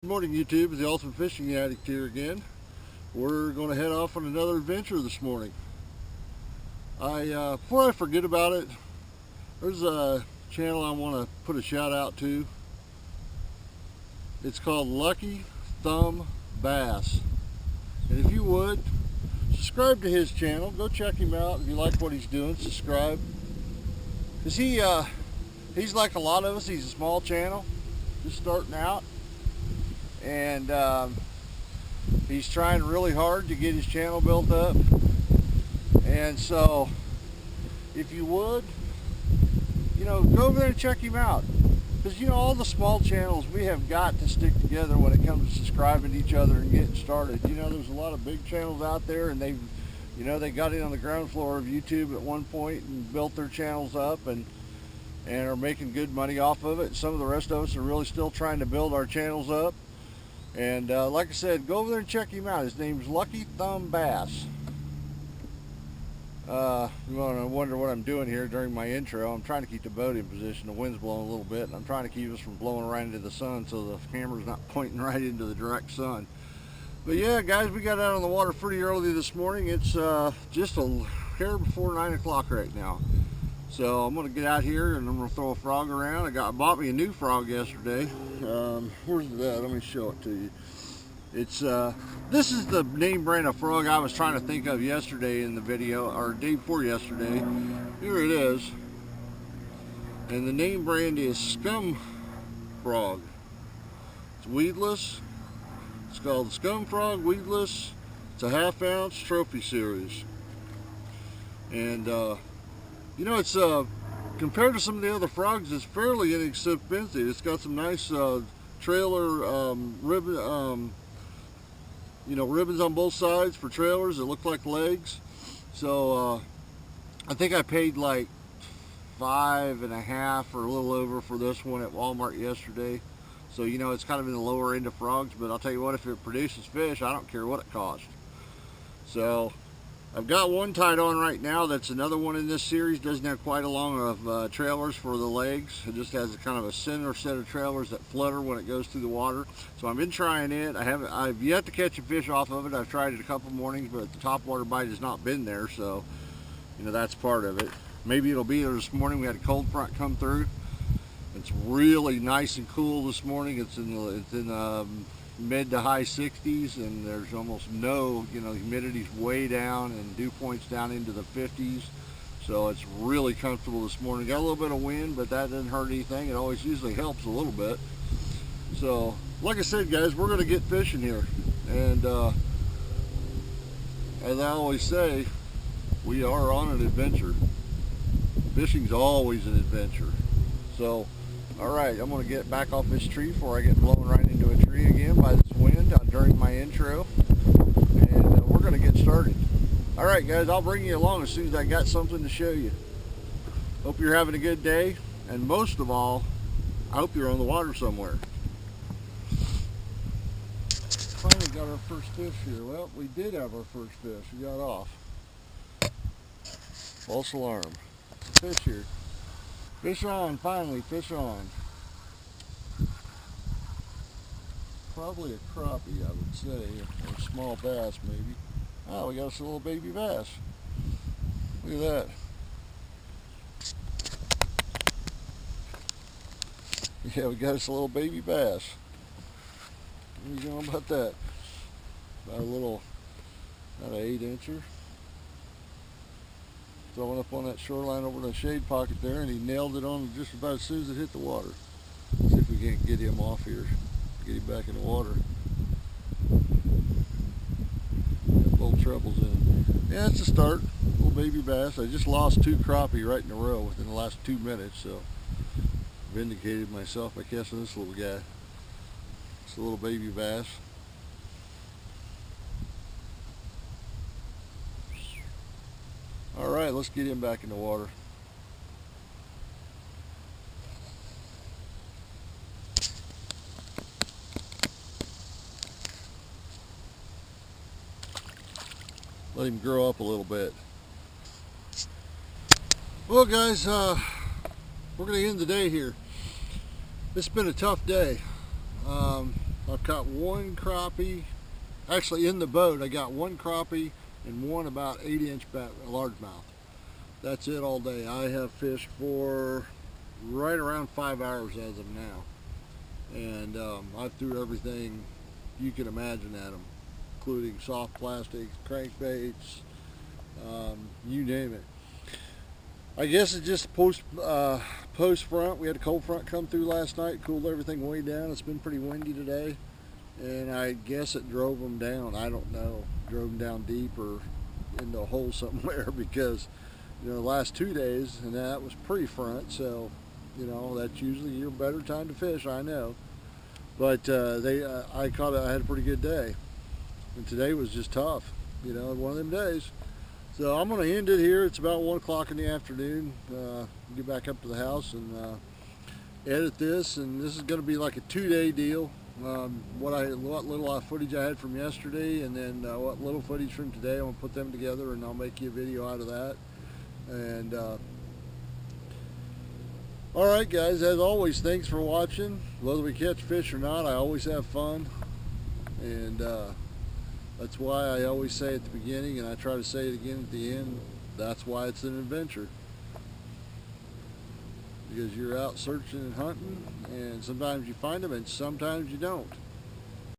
Good morning, YouTube. The Ultimate Fishing Addict here again. We're going to head off on another adventure this morning. Before I forget about it, there's a channel I want to put a shout out to. It's called Lucky Thumb Bass. And if you would, subscribe to his channel. Go check him out. If you like what he's doing, subscribe. Because he's like a lot of us. He's a small channel, just starting out. And he's trying really hard to get his channel built up. And so if you would, go over there and check him out, because all the small channels, we have got to stick together when it comes to subscribing to each other and getting started. There's a lot of big channels out there, and they got in on the ground floor of YouTube at one point and built their channels up and are making good money off of it. Some of the rest of us are really still trying to build our channels up. And like I said, go over there and check him out. His name's Lucky Thumb Bass. You want to wonder what I'm doing here during my intro. I'm trying to keep the boat in position. The wind's blowing a little bit, and I'm trying to keep us from blowing right into the sun so the camera's not pointing right into the direct sun. But yeah, guys, we got out on the water pretty early this morning. It's just a hair before 9 o'clock right now. So I'm going to get out here and I'm going to throw a frog around. I bought me a new frog yesterday. Where's that? Let me show it to you. It's this is the name brand of frog I was trying to think of yesterday in the video, or day before yesterday. Here it is. And the name brand is Scum Frog. It's weedless. It's called Scum Frog Weedless. It's a 1/2 ounce trophy series. And it's compared to some of the other frogs, it's fairly inexpensive. It's got some nice trailer ribbon, ribbons on both sides for trailers that look like legs. So I think I paid like $5.50 or a little over for this one at Walmart yesterday. So it's kind of in the lower end of frogs, but I'll tell you what, if it produces fish, I don't care what it costs. So I've got one tied on right now. That's another one in this series. Doesn't have quite a long of trailers for the legs. It just has a kind of a center set of trailers that flutter when it goes through the water. So I've been trying it. I've yet to catch a fish off of it. I've tried it a couple mornings, but the topwater bite has not been there. So that's part of it. Maybe it'll be there this morning. We had a cold front come through. It's really nice and cool this morning. It's in mid to high 60s, and there's almost no, humidity's way down and dew points down into the 50s. So it's really comfortable this morning. Got a little bit of wind, but that doesn't hurt anything. It always usually helps a little bit. So like I said, guys, we're going to get fishing here. And as I always say, we are on an adventure. Fishing's always an adventure. So alright, I'm going to get back off this tree before I get blown right into a tree again by this wind during my intro. And we're going to get started. Alright guys, I'll bring you along as soon as I got something to show you. Hope you're having a good day. And most of all, I hope you're on the water somewhere. Finally got our first fish here. Well, we did have our first fish. We got off. False alarm. Fish here. Fish on, finally, fish on. Probably a crappie, I would say, or a small bass maybe. Oh, we got us a little baby bass. Look at that. Yeah, we got us a little baby bass. What do you know about that? About an 8-incher. Throwing up on that shoreline over the shade pocket there, and he nailed it on just about as soon as it hit the water. See if we can't get him off here, get him back in the water. Got little trebles in him. Yeah, it's a start. Little baby bass. I just lost 2 crappie right in a row within the last 2 minutes, so vindicated myself by catching this little guy. It's a little baby bass. Alright, let's get him back in the water. Let him grow up a little bit. Well guys, we're going to end the day here. It's been a tough day. I've caught one crappie. Actually, in the boat, I got one crappie and one about 8-inch largemouth. That's it all day. I have fished for right around 5 hours as of now. And I threw everything you can imagine at them, including soft plastics, crankbaits, you name it. I guess it's just post front. We had a cold front come through last night, cooled everything way down. It's been pretty windy today, and I guess it drove them down. I don't know, drove them down deep or into a hole somewhere, because the last 2 days and that was pre-front, so that's usually your better time to fish, I know. But I had a pretty good day, and today was just tough, one of them days. So I'm going to end it here. It's about 1 o'clock in the afternoon. Get back up to the house and edit this, and this is going to be like a 2-day deal. What little footage I had from yesterday, and then what little footage from today, I'm going to put them together, and I'll make you a video out of that. And alright guys, as always, thanks for watching. Whether we catch fish or not, I always have fun, and that's why I always say at the beginning, and I try to say it again at the end, that's why it's an adventure. Because you're out searching and hunting, and sometimes you find them and sometimes you don't.